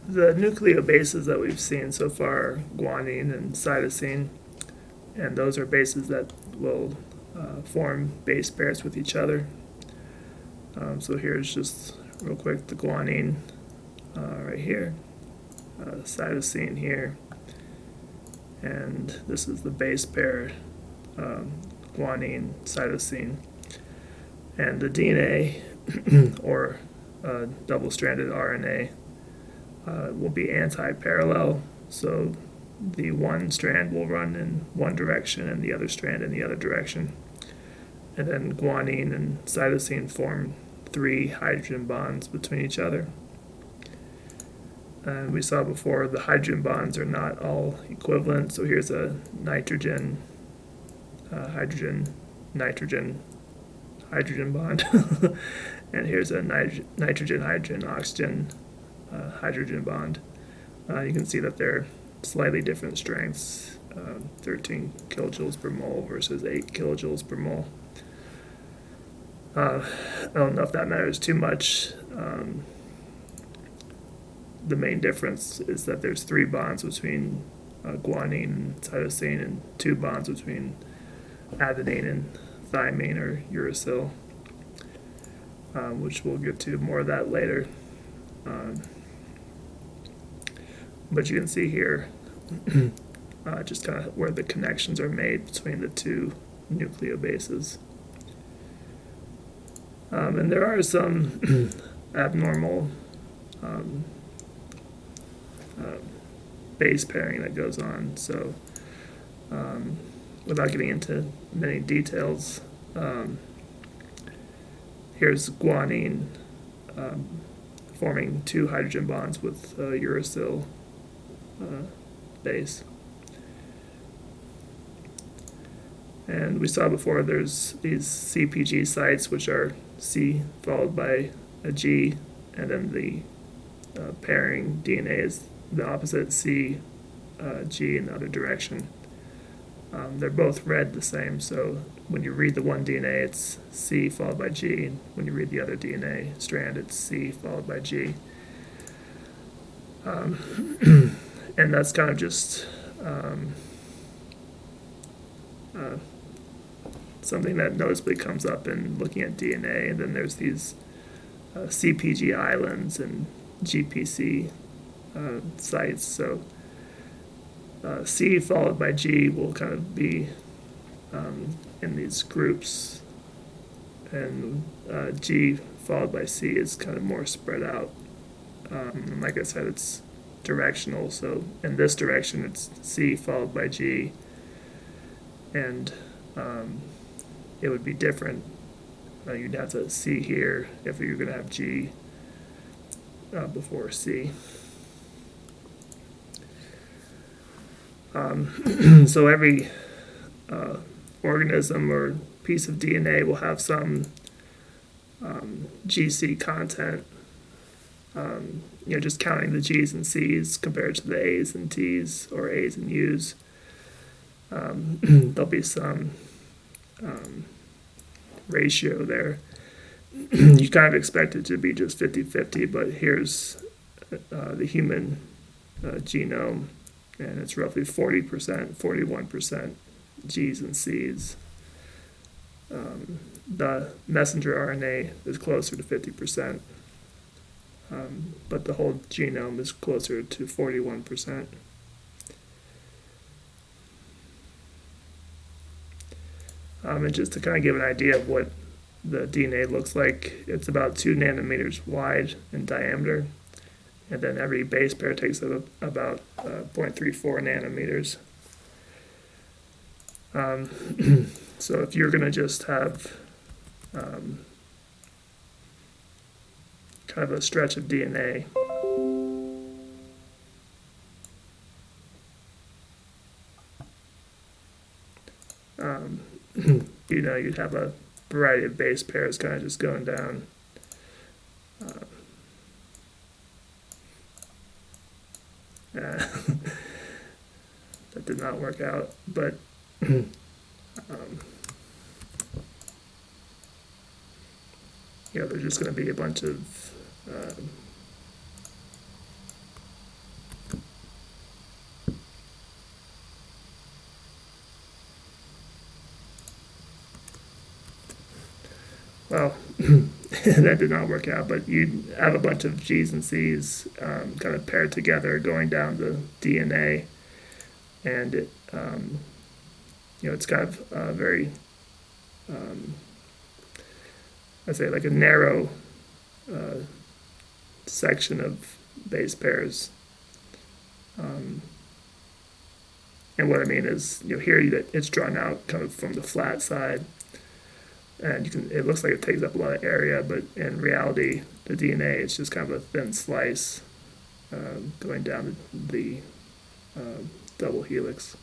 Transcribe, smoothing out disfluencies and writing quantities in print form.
the nucleobases that we've seen so far are guanine and cytosine, and those are bases that will form base pairs with each other. So here's just real quick the guanine right here, cytosine here, and this is the base pair, guanine, cytosine. And the DNA, or double-stranded RNA, will be anti-parallel, so the one strand will run in one direction and the other strand in the other direction. And then guanine and cytosine form 3 hydrogen bonds between each other. And we saw before the hydrogen bonds are not all equivalent, so here's a nitrogen, hydrogen, nitrogen, hydrogen bond, and here's a nitrogen, hydrogen, oxygen, hydrogen bond. You can see that they're slightly different strengths, 13 kilojoules per mole versus 8 kilojoules per mole. I don't know if that matters too much. The main difference is that there's 3 bonds between guanine and cytosine, and 2 bonds between adenine and thymine or uracil, which we'll get to more of that later. But you can see here just kind of where the connections are made between the 2 nucleobases. And there are some abnormal base pairing that goes on. So without getting into many details, here's guanine forming 2 hydrogen bonds with uracil base. And we saw before there's these CPG sites, which are C followed by a G, and then the pairing DNA is the opposite, C, G in the other direction. They're both read the same, so when you read the one DNA, it's C followed by G, and when you read the other DNA strand, it's C followed by G. And that's kind of just something that noticeably comes up in looking at DNA. And then there's these CPG islands and GPC sites. So C followed by G will kind of be in these groups, and G followed by C is kind of more spread out. And like I said, it's directional, so in this direction it's C followed by G, and it would be different. You'd have to C here if you're going to have G before C. So every organism or piece of DNA will have some GC content. Just counting the G's and C's compared to the A's and T's or A's and U's. There'll be some ratio there. You kind of expect it to be just 50-50, but here's the human genome, and it's roughly 40%, 41% G's and C's. The messenger RNA is closer to 50%. But the whole genome is closer to 41%. And just to kind of give an idea of what the DNA looks like, it's about 2 nanometers wide in diameter, and then every base pair takes up about 0.34 nanometers. So if you're going to just have kind of a stretch of DNA, you'd have a variety of base pairs kind of just going down. That did not work out, but there's just going to be a bunch of well, that did not work out, but you have a bunch of G's and C's kind of paired together going down the DNA, and it's kind of very, I'd say like a narrow section of base pairs. And what I mean is, here it's drawn out kind of from the flat side, and it looks like it takes up a lot of area, but in reality, the DNA is just kind of a thin slice going down the double helix.